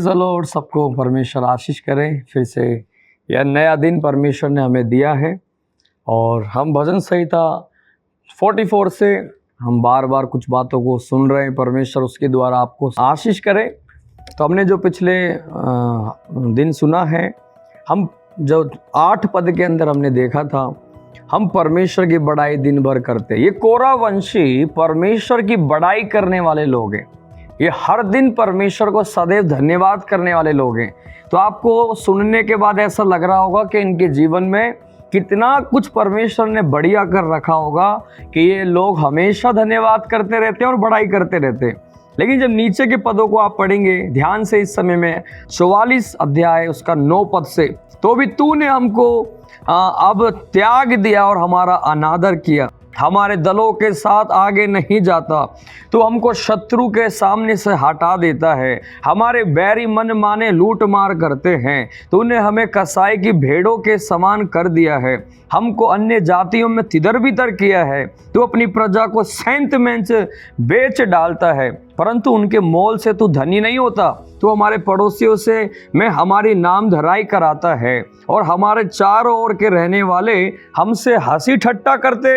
Praise the Lord. सबको परमेश्वर आशीष करे। फिर से यह नया दिन परमेश्वर ने हमें दिया है और हम भजन संहिता 44 से हम बार बार कुछ बातों को सुन रहे हैं। परमेश्वर उसके द्वारा आपको आशीष करे। तो हमने जो पिछले दिन सुना है, हम जो 8 पद के अंदर हमने देखा था, हम परमेश्वर की बड़ाई दिन भर करते। ये कोरा वंशी परमेश्वर की बड़ाई करने वाले लोग हैं। ये हर दिन परमेश्वर को सदैव धन्यवाद करने वाले लोग हैं। तो आपको सुनने के बाद ऐसा लग रहा होगा कि इनके जीवन में कितना कुछ परमेश्वर ने बढ़िया कर रखा होगा कि ये लोग हमेशा धन्यवाद करते रहते हैं और बड़ाई करते रहते हैं। लेकिन जब नीचे के पदों को आप पढ़ेंगे ध्यान से इस समय में 44 अध्याय उसका 9 पद से, तो भी तूने हमको अब त्याग दिया और हमारा अनादर किया, हमारे दलों के साथ आगे नहीं जाता, तो हमको शत्रु के सामने से हटा देता है, हमारे बैरी मन माने लूट मार करते हैं, तूने हमें कसाई की भेड़ों के समान कर दिया है, हमको अन्य जातियों में तितर बितर किया है, तू अपनी प्रजा को सेंत मेंच बेच डालता है, परंतु उनके मोल से तू धनी नहीं होता, तू हमारे पड़ोसियों से में हमारी नाम धराई कराता है और हमारे चारों ओर के रहने वाले हमसे हंसी ठट्ठा करते।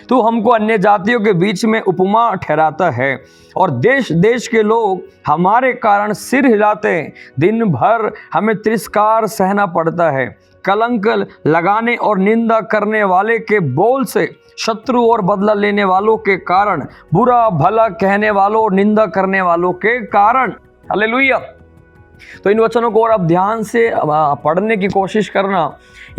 तू हमको अन्य जातियों के बीच में उपमा ठहराता है और देश देश के लोग हमारे कारण सिर हिलाते। दिन भर हमें तिरस्कार सहना पड़ता है, कलंक लगाने और निंदा करने वाले के बोल से, शत्रु और बदला लेने वालों के कारण, बुरा भला कहने वालों और निंदा करने वालों के कारण। हालेलुया। तो इन वचनों को और अब ध्यान से पढ़ने की कोशिश करना।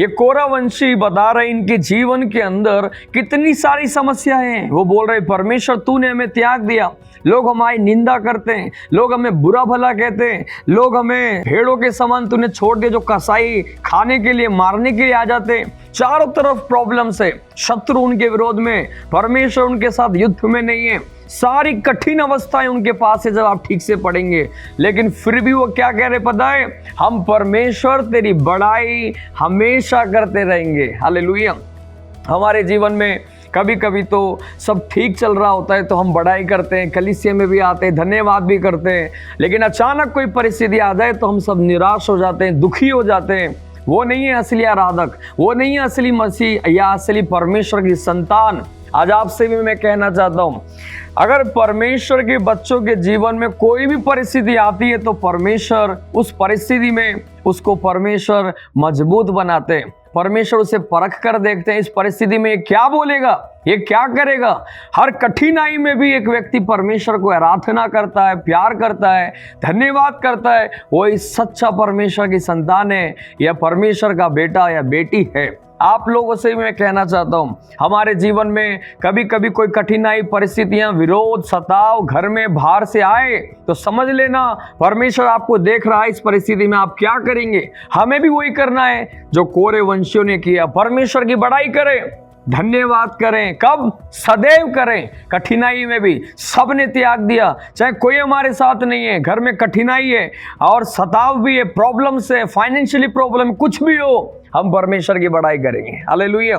ये कोरावंशी बता रहे इनके जीवन के अंदर कितनी सारी समस्याएं हैं। वो बोल रहे परमेश्वर तूने हमें त्याग दिया, लोग हमारी निंदा करते हैं, लोग हमें बुरा भला कहते हैं, लोग हमें भेड़ों के समान तूने छोड़ दिया जो कसाई खाने के लिए मारने के लिए आ जाते हैं। चारों तरफ प्रॉब्लम से, शत्रु उनके विरोध में, परमेश्वर उनके साथ युद्ध में नहीं है, सारी कठिन अवस्थाएं उनके पास है जब आप ठीक से पढ़ेंगे। लेकिन फिर भी वो क्या कह रहे पता है, हम परमेश्वर तेरी बड़ाई हमेशा करते रहेंगे। हालेलुया। हमारे जीवन में कभी कभी तो सब ठीक चल रहा होता है तो हम बड़ाई करते हैं, कलीसिया में भी आते हैं, धन्यवाद भी करते हैं, लेकिन अचानक कोई परिस्थिति आ जाए तो हम सब निराश हो जाते हैं, दुखी हो जाते हैं। वो नहीं है असली आराधक, वो नहीं है असली मसीह या असली परमेश्वर की संतान। आज आपसे भी मैं कहना चाहता हूं, अगर परमेश्वर के बच्चों के जीवन में कोई भी परिस्थिति आती है तो परमेश्वर उस परिस्थिति में उसको परमेश्वर मजबूत बनाते हैं। परमेश्वर उसे परख कर देखते हैं, इस परिस्थिति में ये क्या बोलेगा, ये क्या करेगा। हर कठिनाई में भी एक व्यक्ति परमेश्वर को आराधना करता है, प्यार करता है, धन्यवाद करता है, वो इस सच्चा परमेश्वर की संतान है या परमेश्वर का बेटा या बेटी है। आप लोगों से मैं कहना चाहता हूं, हमारे जीवन में कभी कभी कोई कठिनाई, परिस्थितियां, विरोध, सताव घर में बाहर से आए तो समझ लेना परमेश्वर आपको देख रहा है। इस परिस्थिति में आप क्या करेंगे, हमें भी वही करना है जो कोरे वंशियों ने किया। परमेश्वर की बड़ाई करें, धन्यवाद करें। कब? सदैव करें। कठिनाई में भी सबने त्याग दिया, चाहे कोई हमारे साथ नहीं है, घर में कठिनाई है और सताव भी है, प्रॉब्लम्स है, फाइनेंशियली प्रॉब्लम, कुछ भी हो, हम परमेश्वर की बड़ाई करेंगे। हालेलुया।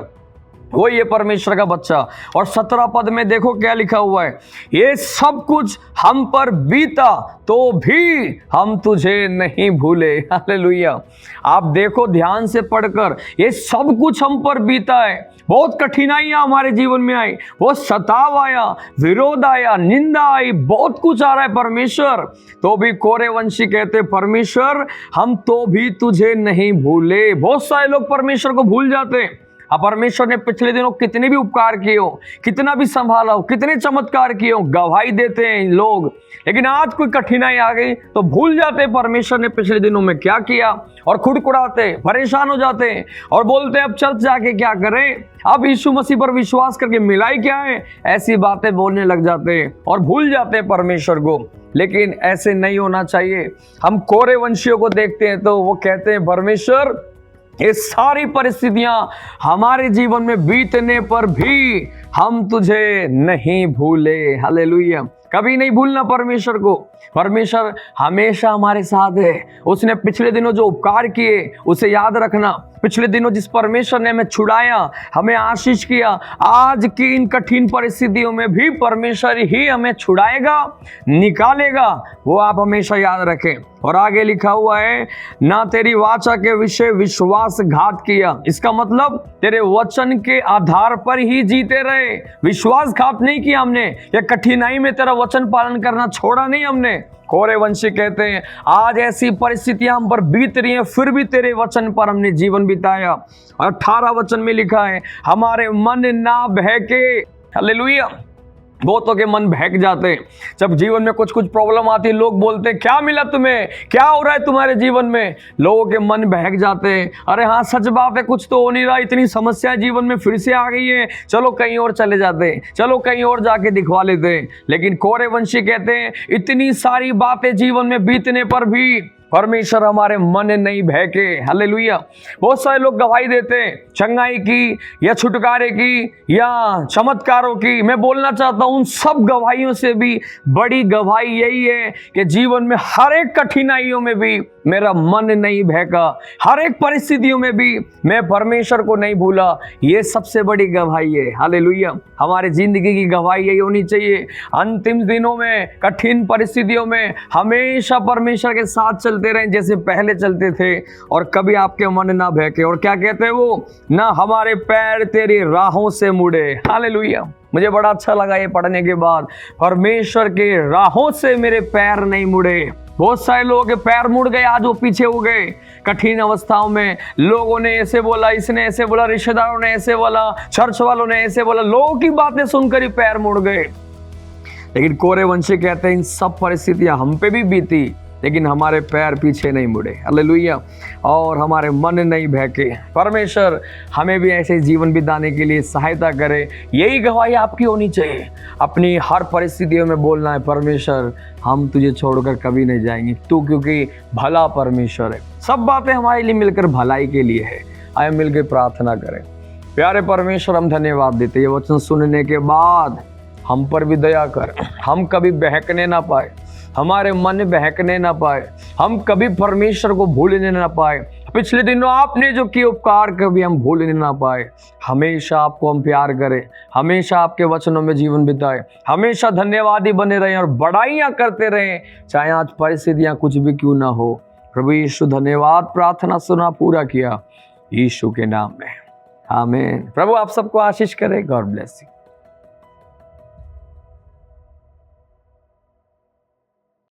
वही है परमेश्वर का बच्चा। और 17 पद में देखो क्या लिखा हुआ है, ये सब कुछ हम पर बीता तो भी हम तुझे नहीं भूले। हालेलुया। आप देखो ध्यान से पढ़कर, ये सब कुछ हम पर बीता है। बहुत कठिनाइयां हमारे जीवन में आई, बहुत सताव आया, विरोध आया, निंदा आई, बहुत कुछ आ रहा है परमेश्वर, तो भी कोरे वंशी कहते परमेश्वर हम तो भी तुझे नहीं भूले। बहुत सारे लोग परमेश्वर को भूल जाते हैं। अब परमेश्वर ने पिछले दिनों कितने भी उपकार किए हो, कितना भी संभाला हो, कितने चमत्कार किए हो, गवाही देते हैं लोग, लेकिन आज कोई कठिनाई आ गई तो भूल जाते हैं परमेश्वर ने पिछले दिनों में क्या किया और खुड़कुड़ाते, परेशान हो जाते हैं और बोलते हैं अब चर्च जाके क्या करें, अब यीशु मसीह पर विश्वास करके मिलाई क्या है, ऐसी बातें बोलने लग जाते हैं और भूल जाते हैं परमेश्वर को। लेकिन ऐसे नहीं होना चाहिए। हम कोरे वंशियों को देखते हैं तो वो कहते हैं परमेश्वर ये सारी परिस्थितियां हमारे जीवन में बीतने पर भी हम तुझे नहीं भूले। हालेलुया। कभी नहीं भूलना परमेश्वर को। परमेश्वर हमेशा हमारे साथ है। उसने पिछले दिनों जो उपकार किए उसे याद रखना। पिछले दिनों जिस परमेश्वर ने हमें छुड़ाया, हमें आशीष किया, आज की इन कठिन परिस्थितियों में भी परमेश्वर ही हमें छुड़ाएगा, निकालेगा, वो आप हमेशा याद रखें। और आगे लिखा हुआ है, ना तेरी वाचा के विषय विश्वासघात किया। इसका मतलब तेरे वचन के आधार पर ही जीते रहे, विश्वासघात नहीं किया हमने, या कठिनाई में तेरा वचन पालन करना छोड़ा नहीं हमने। कोरे वंशी कहते हैं, आज ऐसी परिस्थितियां हम पर बीत रही हैं, फिर भी तेरे वचन पर हमने जीवन बिताया। 18 वचन में लिखा है, हमारे मन ना बहके। हालेलुया। बहुतों के मन बहक जाते हैं जब जीवन में कुछ कुछ प्रॉब्लम आती है। लोग बोलते हैं, क्या मिला तुम्हें, क्या हो रहा है तुम्हारे जीवन में। लोगों के मन बहक जाते हैं, अरे हाँ सच बात है, कुछ तो हो नहीं रहा, इतनी समस्या जीवन में फिर से आ गई है, चलो कहीं और चले जाते हैं, चलो कहीं और जाके दिखवा लेते हैं। लेकिन कोरे वंशी कहते हैं, इतनी सारी बातें जीवन में बीतने पर भी परमेश्वर हमारे मन नहीं बहके। हालेलुया। बहुत सारे लोग गवाही देते हैं चंगाई की या छुटकारे की या चमत्कारों की। मैं बोलना चाहता हूं, उन सब गवाहियों से भी बड़ी गवाही यही है कि जीवन में हर एक कठिनाइयों में भी मेरा मन नहीं बहका, हर एक परिस्थितियों में भी मैं परमेश्वर को नहीं भूला। ये सबसे बड़ी गवाही है। हालेलुया। हमारे जिंदगी की गवाही यही होनी चाहिए। अंतिम दिनों में, कठिन परिस्थितियों में हमेशा परमेश्वर के साथ चलते रहें जैसे पहले चलते थे, और कभी आपके मन ना बहके। और क्या कहते हैं वो, ना हमारे पैर तेरी राहों से मुड़े। हालेलुया। मुझे बड़ा अच्छा लगा ये पढ़ने के बाद, परमेश्वर के राहों से मेरे पैर नहीं मुड़े। बहुत सारे लोगों के पैर मुड़ गए, आज वो पीछे हो गए। कठिन अवस्थाओं में लोगों ने ऐसे बोला, इसने ऐसे बोला, रिश्तेदारों ने ऐसे बोला, चर्च वालों ने ऐसे बोला, लोगों की बातें सुनकर ही पैर मुड़ गए। लेकिन कोरे वंशी कहते हैं, इन सब परिस्थितियां हम पे भी बीती, लेकिन हमारे पैर पीछे नहीं मुड़े। हालेलुया। और हमारे मन नहीं बहके। परमेश्वर हमें भी ऐसे जीवन बिताने के लिए सहायता करे। यही गवाही आपकी होनी चाहिए। अपनी हर परिस्थितियों में बोलना है, परमेश्वर हम तुझे छोड़कर कभी नहीं जाएंगे, तू क्योंकि भला परमेश्वर है। सब बातें हमारे लिए मिलकर भलाई के लिए है। आए मिलकर प्रार्थना करें। प्यारे परमेश्वर, हम धन्यवाद देते ये वचन सुनने के बाद हम पर भी दया कर, हम कभी बहकने ना पाए, हमारे मन बहकने ना पाए, हम कभी परमेश्वर को भूलने ना पाए। पिछले दिनों आपने जो किए उपकार कभी हम भूलने ना पाए। हमेशा आपको हम प्यार करें, हमेशा आपके वचनों में जीवन बिताए, हमेशा धन्यवादी बने रहें और बड़ाइयाँ करते रहें, चाहे आज परिस्थितियाँ कुछ भी क्यों ना हो। प्रभु यीशु धन्यवाद। प्रार्थना सुना, पूरा किया यीशु के नाम में, आमीन। प्रभु आप सबको आशीष करे। God bless you.